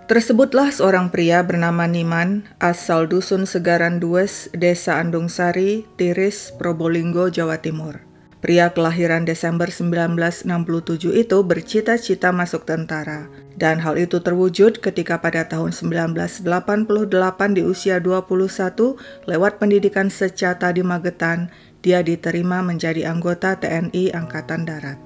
Tersebutlah seorang pria bernama Niman, asal Dusun Segaran Dues, Desa Andungsari, Tiris, Probolinggo, Jawa Timur. Pria kelahiran Desember 1967 itu bercita-cita masuk tentara, dan hal itu terwujud ketika pada tahun 1988 di usia 21 lewat pendidikan secata di Magetan, dia diterima menjadi anggota TNI Angkatan Darat.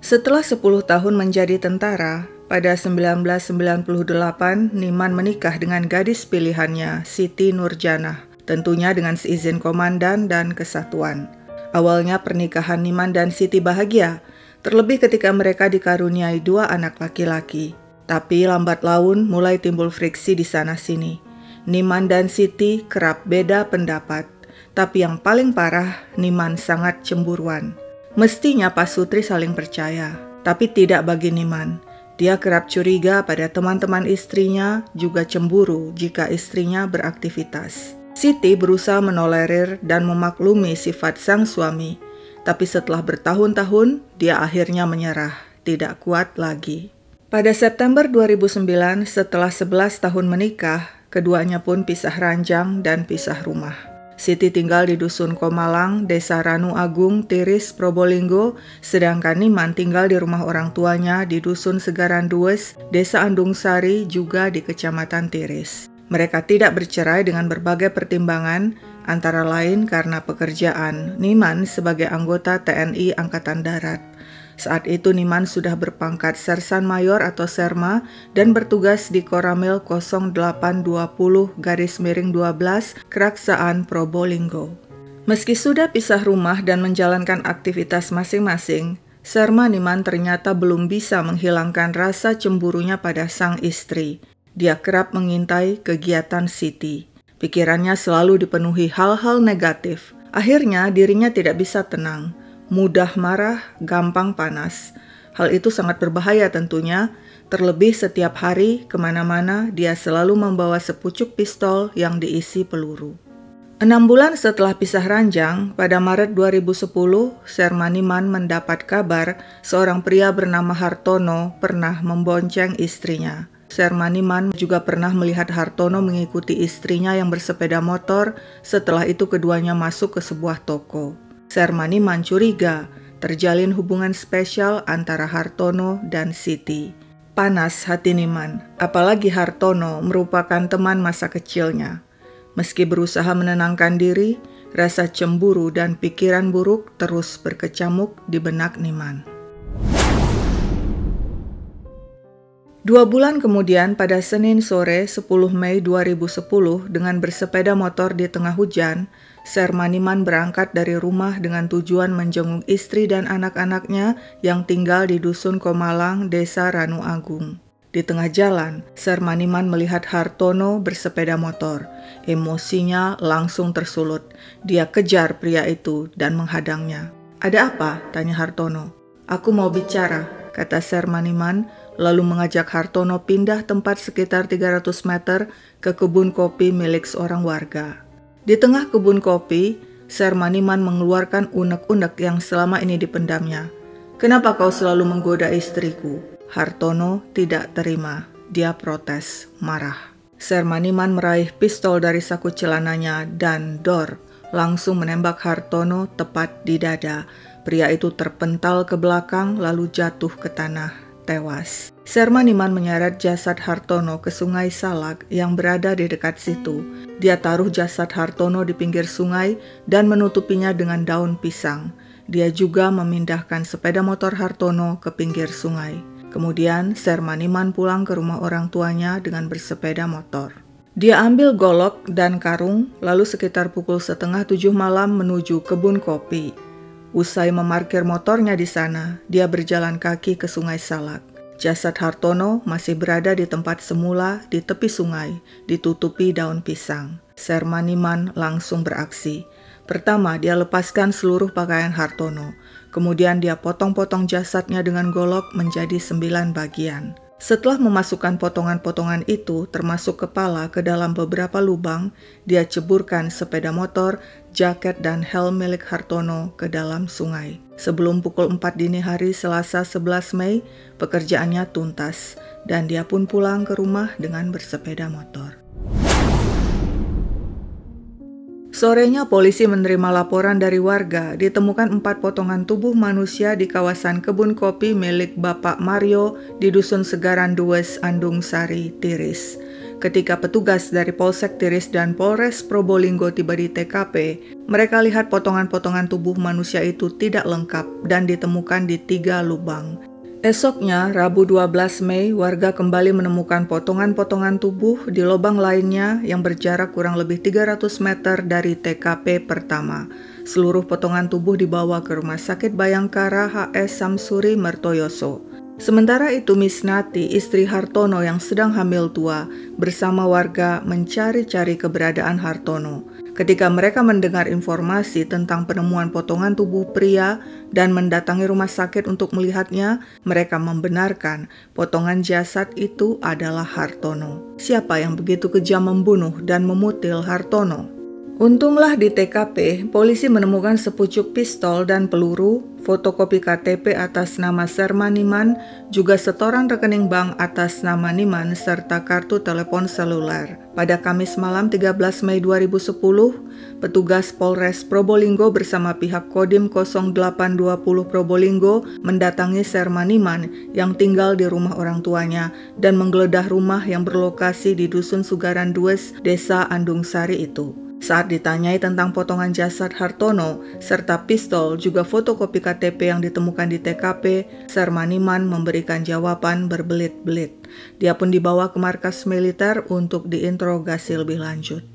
Setelah 10 tahun menjadi tentara, pada 1998 Niman menikah dengan gadis pilihannya, Siti Nurjanah, tentunya dengan seizin komandan dan kesatuan. Awalnya pernikahan Niman dan Siti bahagia, terlebih ketika mereka dikaruniai 2 anak laki-laki. Tapi lambat laun mulai timbul friksi di sana-sini. Niman dan Siti kerap beda pendapat, tapi yang paling parah, Niman sangat cemburuan. Mestinya Pak Sutri saling percaya, tapi tidak bagi Niman. Dia kerap curiga pada teman-teman istrinya, juga cemburu jika istrinya beraktivitas. Siti berusaha menolerir dan memaklumi sifat sang suami, tapi setelah bertahun-tahun, dia akhirnya menyerah, tidak kuat lagi. Pada September 2009, setelah 11 tahun menikah, keduanya pun pisah ranjang dan pisah rumah. Siti tinggal di Dusun Komalang, Desa Ranu Agung, Tiris, Probolinggo, sedangkan Niman tinggal di rumah orang tuanya di Dusun Segaran Dues, Desa Andungsari, juga di Kecamatan Tiris. Mereka tidak bercerai dengan berbagai pertimbangan, antara lain karena pekerjaan Niman sebagai anggota TNI Angkatan Darat. Saat itu Niman sudah berpangkat Sersan Mayor atau Serma dan bertugas di Koramil 0820-12 Keraksaan Probolinggo. Meski sudah pisah rumah dan menjalankan aktivitas masing-masing, Serma Niman ternyata belum bisa menghilangkan rasa cemburunya pada sang istri. Dia kerap mengintai kegiatan Siti. Pikirannya selalu dipenuhi hal-hal negatif. Akhirnya dirinya tidak bisa tenang. Mudah marah, gampang panas. Hal itu sangat berbahaya tentunya, terlebih setiap hari kemana-mana dia selalu membawa sepucuk pistol yang diisi peluru. 6 bulan setelah pisah ranjang, pada Maret 2010, Serma Niman mendapat kabar seorang pria bernama Hartono pernah membonceng istrinya. Serma Niman juga pernah melihat Hartono mengikuti istrinya yang bersepeda motor, setelah itu keduanya masuk ke sebuah toko. Serma Niman curiga terjalin hubungan spesial antara Hartono dan Siti. Panas hati Niman, apalagi Hartono merupakan teman masa kecilnya. Meski berusaha menenangkan diri, rasa cemburu dan pikiran buruk terus berkecamuk di benak Niman. 2 bulan kemudian pada Senin sore 10 Mei 2010 dengan bersepeda motor di tengah hujan, Serma Niman berangkat dari rumah dengan tujuan menjenguk istri dan anak-anaknya yang tinggal di Dusun Komalang, Desa Ranu Agung. Di tengah jalan, Serma Niman melihat Hartono bersepeda motor. Emosinya langsung tersulut. Dia kejar pria itu dan menghadangnya. "Ada apa?" tanya Hartono. "Aku mau bicara," kata Serma Niman, lalu mengajak Hartono pindah tempat sekitar 300 meter ke kebun kopi milik seorang warga. Di tengah kebun kopi, Serma Niman mengeluarkan unek-unek yang selama ini dipendamnya. "Kenapa kau selalu menggoda istriku?" Hartono tidak terima. Dia protes, marah. Serma Niman meraih pistol dari saku celananya dan dor, langsung menembak Hartono tepat di dada. Pria itu terpental ke belakang lalu jatuh ke tanah, tewas. Serma Niman menyeret jasad Hartono ke Sungai Salak yang berada di dekat situ. Dia taruh jasad Hartono di pinggir sungai dan menutupinya dengan daun pisang. Dia juga memindahkan sepeda motor Hartono ke pinggir sungai. Kemudian Serma Niman pulang ke rumah orang tuanya dengan bersepeda motor. Dia ambil golok dan karung, lalu sekitar pukul 6:30 malam menuju kebun kopi. Usai memarkir motornya di sana, dia berjalan kaki ke Sungai Salak. Jasad Hartono masih berada di tempat semula di tepi sungai, ditutupi daun pisang. Serma Niman langsung beraksi. Pertama, dia lepaskan seluruh pakaian Hartono. Kemudian dia potong-potong jasadnya dengan golok menjadi 9 bagian. Setelah memasukkan potongan-potongan itu, termasuk kepala, ke dalam beberapa lubang, dia ceburkan sepeda motor, jaket, dan helm milik Hartono ke dalam sungai. Sebelum pukul 4 dini hari Selasa 11 Mei, pekerjaannya tuntas, dan dia pun pulang ke rumah dengan bersepeda motor. Sorenya polisi menerima laporan dari warga ditemukan 4 potongan tubuh manusia di kawasan kebun kopi milik Bapak Mario di Dusun Segaran Dues, Andung Sari, Tiris. Ketika petugas dari Polsek Tiris dan Polres Probolinggo tiba di TKP, mereka lihat potongan-potongan tubuh manusia itu tidak lengkap dan ditemukan di 3 lubang. Esoknya, Rabu 12 Mei, warga kembali menemukan potongan-potongan tubuh di lubang lainnya yang berjarak kurang lebih 300 meter dari TKP pertama. Seluruh potongan tubuh dibawa ke Rumah Sakit Bayangkara HS Samsuri Mertoyoso. Sementara itu Misnati, istri Hartono yang sedang hamil tua, bersama warga mencari-cari keberadaan Hartono. Ketika mereka mendengar informasi tentang penemuan potongan tubuh pria dan mendatangi rumah sakit untuk melihatnya, mereka membenarkan potongan jasad itu adalah Hartono. Siapa yang begitu kejam membunuh dan memutil Hartono? Untunglah di TKP, polisi menemukan sepucuk pistol dan peluru, fotokopi KTP atas nama Serma Niman, juga setoran rekening bank atas nama Niman, serta kartu telepon seluler. Pada Kamis malam 13 Mei 2010, petugas Polres Probolinggo bersama pihak Kodim 0820 Probolinggo mendatangi Serma Niman yang tinggal di rumah orang tuanya dan menggeledah rumah yang berlokasi di Dusun Sugaran Dues, Desa Andung Sari itu. Saat ditanyai tentang potongan jasad Hartono serta pistol juga fotokopi KTP yang ditemukan di TKP, Serma Niman memberikan jawaban berbelit-belit. Dia pun dibawa ke markas militer untuk diinterogasi lebih lanjut.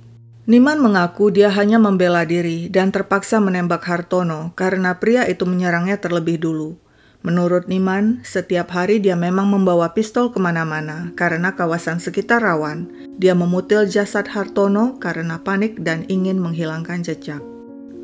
Niman mengaku dia hanya membela diri dan terpaksa menembak Hartono karena pria itu menyerangnya terlebih dulu. Menurut Niman, setiap hari dia memang membawa pistol kemana-mana karena kawasan sekitar rawan. Dia memutil jasad Hartono karena panik dan ingin menghilangkan jejak.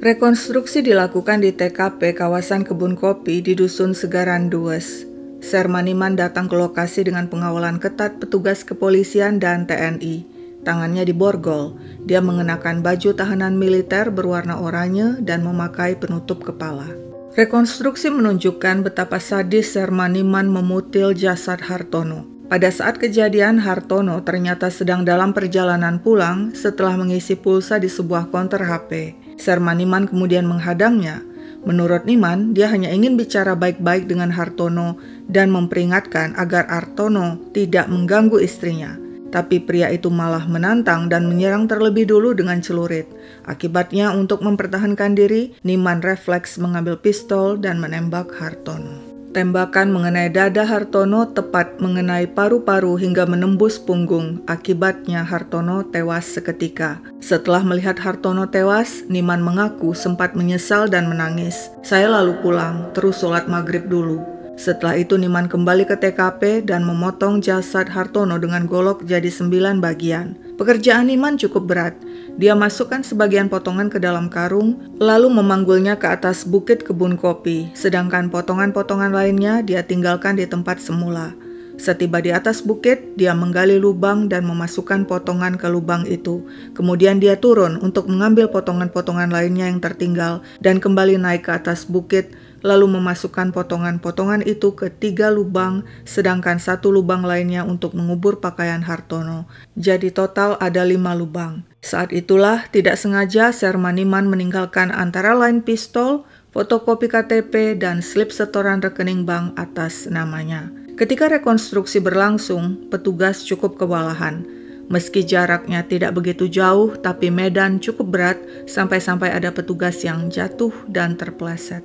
Rekonstruksi dilakukan di TKP kawasan kebun kopi di Dusun Segaran Dues. Serma Niman datang ke lokasi dengan pengawalan ketat petugas kepolisian dan TNI. Tangannya diborgol. Dia mengenakan baju tahanan militer berwarna oranye dan memakai penutup kepala. Rekonstruksi menunjukkan betapa sadis Serma Niman memutil jasad Hartono. Pada saat kejadian, Hartono ternyata sedang dalam perjalanan pulang setelah mengisi pulsa di sebuah konter HP. Serma Niman kemudian menghadangnya. Menurut Niman, dia hanya ingin bicara baik-baik dengan Hartono dan memperingatkan agar Hartono tidak mengganggu istrinya. Tapi pria itu malah menantang dan menyerang terlebih dulu dengan celurit. Akibatnya untuk mempertahankan diri, Niman refleks mengambil pistol dan menembak Hartono. Tembakan mengenai dada Hartono tepat mengenai paru-paru hingga menembus punggung. Akibatnya Hartono tewas seketika. Setelah melihat Hartono tewas, Niman mengaku sempat menyesal dan menangis. Saya lalu pulang, terus sholat maghrib dulu. Setelah itu Niman kembali ke TKP dan memotong jasad Hartono dengan golok jadi 9 bagian. Pekerjaan Niman cukup berat. Dia masukkan sebagian potongan ke dalam karung, lalu memanggulnya ke atas bukit kebun kopi, sedangkan potongan-potongan lainnya dia tinggalkan di tempat semula. Setiba di atas bukit, dia menggali lubang dan memasukkan potongan ke lubang itu. Kemudian dia turun untuk mengambil potongan-potongan lainnya yang tertinggal dan kembali naik ke atas bukit, lalu memasukkan potongan-potongan itu ke 3 lubang, sedangkan 1 lubang lainnya untuk mengubur pakaian Hartono. Jadi total ada 5 lubang. Saat itulah tidak sengaja Serma Niman meninggalkan antara lain pistol, fotokopi KTP, dan slip setoran rekening bank atas namanya. Ketika rekonstruksi berlangsung, petugas cukup kewalahan. Meski jaraknya tidak begitu jauh, tapi medan cukup berat sampai-sampai ada petugas yang jatuh dan terpeleset.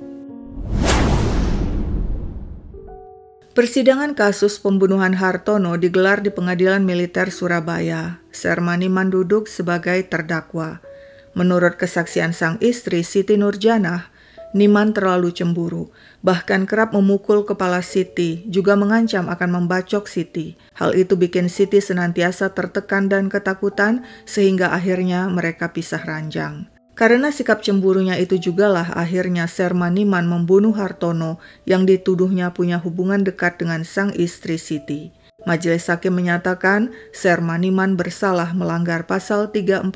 Persidangan kasus pembunuhan Hartono digelar di Pengadilan Militer Surabaya. Serma Niman duduk sebagai terdakwa. Menurut kesaksian sang istri Siti Nurjanah, Niman terlalu cemburu, bahkan kerap memukul kepala Siti, juga mengancam akan membacok Siti. Hal itu bikin Siti senantiasa tertekan dan ketakutan, sehingga akhirnya mereka pisah ranjang. Karena sikap cemburunya itu jugalah akhirnya Serma Niman membunuh Hartono yang dituduhnya punya hubungan dekat dengan sang istri Siti. Majelis Hakim menyatakan Sermaniman bersalah melanggar pasal 340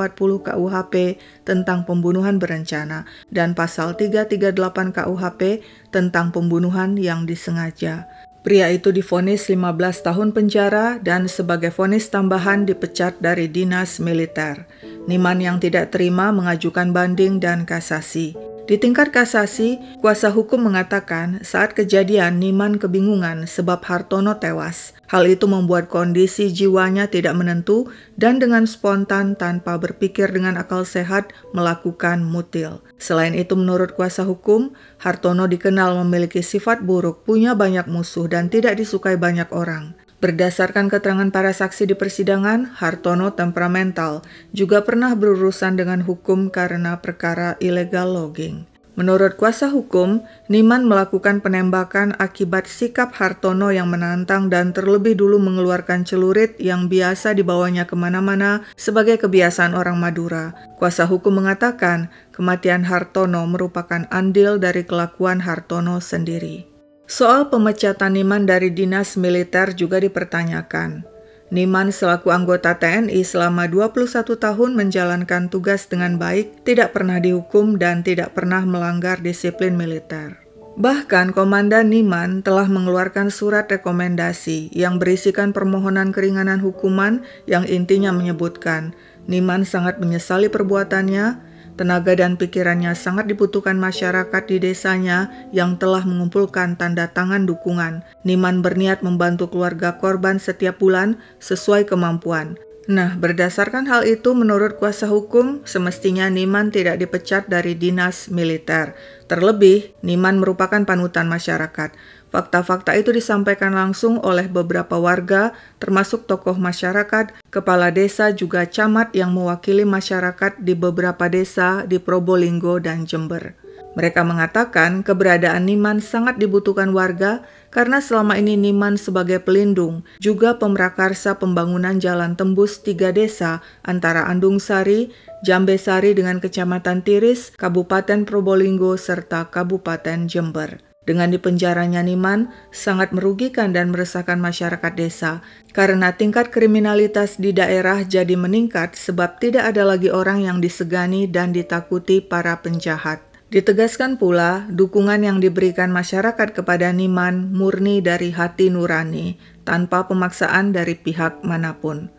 KUHP tentang pembunuhan berencana dan pasal 338 KUHP tentang pembunuhan yang disengaja. Pria itu divonis 15 tahun penjara dan sebagai vonis tambahan dipecat dari dinas militer. Niman yang tidak terima mengajukan banding dan kasasi. Di tingkat kasasi, kuasa hukum mengatakan saat kejadian Niman kebingungan sebab Hartono tewas. Hal itu membuat kondisi jiwanya tidak menentu dan dengan spontan tanpa berpikir dengan akal sehat melakukan mutil. Selain itu menurut kuasa hukum, Hartono dikenal memiliki sifat buruk, punya banyak musuh dan tidak disukai banyak orang. Berdasarkan keterangan para saksi di persidangan, Hartono temperamental, juga pernah berurusan dengan hukum karena perkara illegal logging. Menurut kuasa hukum, Niman melakukan penembakan akibat sikap Hartono yang menantang dan terlebih dulu mengeluarkan celurit yang biasa dibawanya kemana-mana sebagai kebiasaan orang Madura. Kuasa hukum mengatakan kematian Hartono merupakan andil dari kelakuan Hartono sendiri. Soal pemecatan Niman dari dinas militer juga dipertanyakan. Niman selaku anggota TNI selama 21 tahun menjalankan tugas dengan baik, tidak pernah dihukum dan tidak pernah melanggar disiplin militer. Bahkan Komandan Niman telah mengeluarkan surat rekomendasi yang berisikan permohonan keringanan hukuman yang intinya menyebutkan Niman sangat menyesali perbuatannya. Tenaga dan pikirannya sangat dibutuhkan masyarakat di desanya yang telah mengumpulkan tanda tangan dukungan. Niman berniat membantu keluarga korban setiap bulan sesuai kemampuan. Nah, berdasarkan hal itu menurut kuasa hukum, semestinya Niman tidak dipecat dari dinas militer. Terlebih, Niman merupakan panutan masyarakat. Fakta-fakta itu disampaikan langsung oleh beberapa warga, termasuk tokoh masyarakat, kepala desa juga camat yang mewakili masyarakat di beberapa desa di Probolinggo dan Jember. Mereka mengatakan keberadaan Niman sangat dibutuhkan warga karena selama ini Niman sebagai pelindung, juga pemrakarsa pembangunan jalan tembus 3 desa antara Andung Sari, Jambesari dengan Kecamatan Tiris, Kabupaten Probolinggo, serta Kabupaten Jember. Dengan dipenjaranya Niman sangat merugikan dan meresahkan masyarakat desa karena tingkat kriminalitas di daerah jadi meningkat sebab tidak ada lagi orang yang disegani dan ditakuti para penjahat. Ditegaskan pula, dukungan yang diberikan masyarakat kepada Niman murni dari hati nurani tanpa pemaksaan dari pihak manapun.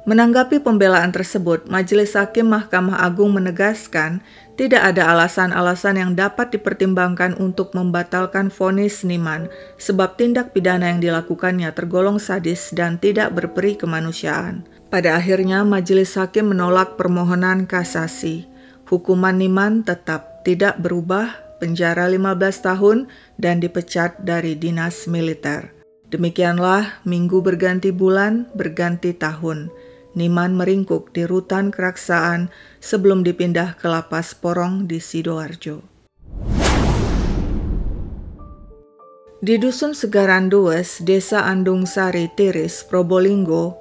Menanggapi pembelaan tersebut, Majelis Hakim Mahkamah Agung menegaskan tidak ada alasan-alasan yang dapat dipertimbangkan untuk membatalkan vonis Niman sebab tindak pidana yang dilakukannya tergolong sadis dan tidak berperi kemanusiaan. Pada akhirnya, Majelis Hakim menolak permohonan kasasi. Hukuman Niman tetap tidak berubah, penjara 15 tahun dan dipecat dari dinas militer. Demikianlah minggu berganti bulan, berganti tahun. Niman meringkuk di rutan Keraksaan sebelum dipindah ke lapas Porong di Sidoarjo. Di Dusun Segaran Dues, Desa Andung Sari, Tiris, Probolinggo,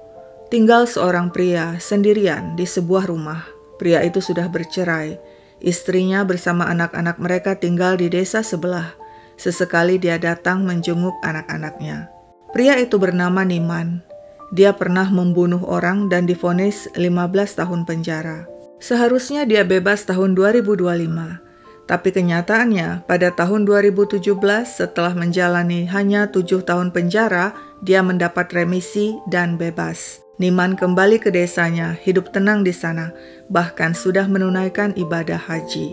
tinggal seorang pria sendirian di sebuah rumah. Pria itu sudah bercerai. Istrinya bersama anak-anak mereka tinggal di desa sebelah. Sesekali dia datang menjenguk anak-anaknya. Pria itu bernama Niman. Dia pernah membunuh orang dan divonis 15 tahun penjara. Seharusnya dia bebas tahun 2025. Tapi kenyataannya pada tahun 2017 setelah menjalani hanya 7 tahun penjara, dia mendapat remisi dan bebas. Niman kembali ke desanya, hidup tenang di sana, bahkan sudah menunaikan ibadah haji.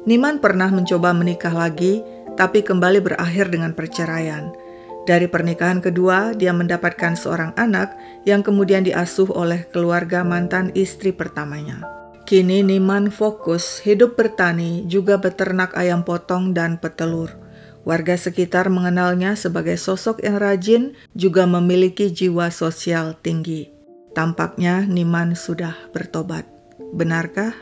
Niman pernah mencoba menikah lagi, tapi kembali berakhir dengan perceraian. Dari pernikahan kedua, dia mendapatkan seorang anak yang kemudian diasuh oleh keluarga mantan istri pertamanya. Kini Niman fokus hidup bertani, juga beternak ayam potong dan petelur. Warga sekitar mengenalnya sebagai sosok yang rajin, juga memiliki jiwa sosial tinggi. Tampaknya Niman sudah bertobat. Benarkah?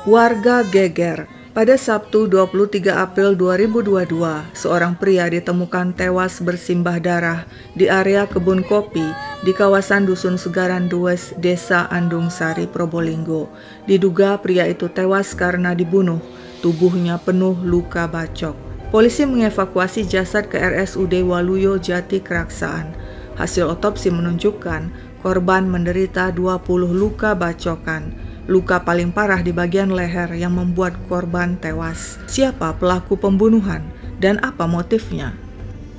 Warga geger. Pada Sabtu 23 April 2022, seorang pria ditemukan tewas bersimbah darah di area kebun kopi di kawasan Dusun Segaran Dues, Desa Andung Sari, Probolinggo. Diduga pria itu tewas karena dibunuh, tubuhnya penuh luka bacok. Polisi mengevakuasi jasad ke RSUD Waluyo Jati Keraksaan. Hasil otopsi menunjukkan korban menderita 20 luka bacokan. Luka paling parah di bagian leher yang membuat korban tewas. Siapa pelaku pembunuhan dan apa motifnya?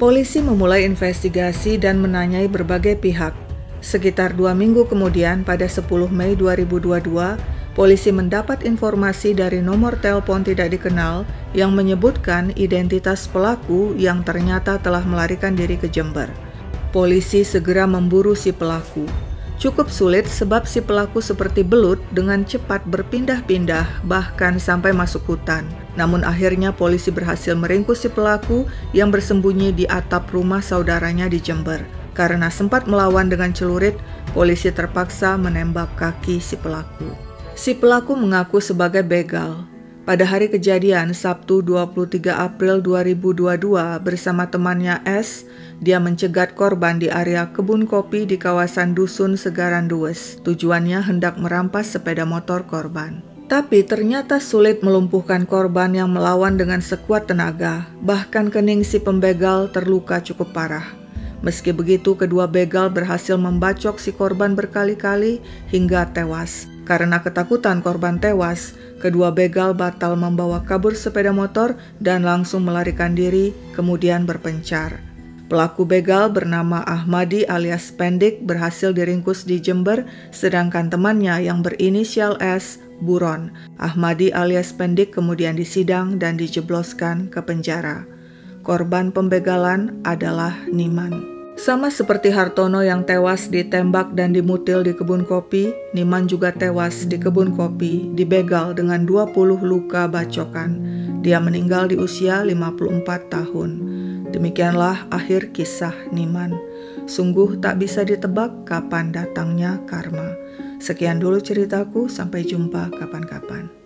Polisi memulai investigasi dan menanyai berbagai pihak. Sekitar 2 minggu kemudian, pada 10 Mei 2022, polisi mendapat informasi dari nomor telepon tidak dikenal yang menyebutkan identitas pelaku yang ternyata telah melarikan diri ke Jember. Polisi segera memburu si pelaku. Cukup sulit sebab si pelaku seperti belut dengan cepat berpindah-pindah bahkan sampai masuk hutan. Namun akhirnya polisi berhasil meringkus si pelaku yang bersembunyi di atap rumah saudaranya di Jember. Karena sempat melawan dengan celurit, polisi terpaksa menembak kaki si pelaku. Si pelaku mengaku sebagai begal. Pada hari kejadian, Sabtu 23 April 2022, bersama temannya S, dia mencegat korban di area kebun kopi di kawasan Dusun Segaran Dues. Tujuannya hendak merampas sepeda motor korban. Tapi ternyata sulit melumpuhkan korban yang melawan dengan sekuat tenaga. Bahkan kening si pembegal terluka cukup parah. Meski begitu, kedua begal berhasil membacok si korban berkali-kali hingga tewas. Karena ketakutan korban tewas, kedua begal batal membawa kabur sepeda motor dan langsung melarikan diri, kemudian berpencar. Pelaku begal bernama Ahmadi alias Pendik berhasil diringkus di Jember, sedangkan temannya yang berinisial S, buron. Ahmadi alias Pendik kemudian disidang dan dijebloskan ke penjara. Korban pembegalan adalah Niman. Sama seperti Hartono yang tewas ditembak dan dimutil di kebun kopi, Niman juga tewas di kebun kopi, dibegal dengan 20 luka bacokan. Dia meninggal di usia 54 tahun. Demikianlah akhir kisah Niman. Sungguh tak bisa ditebak kapan datangnya karma. Sekian dulu ceritaku, sampai jumpa kapan-kapan.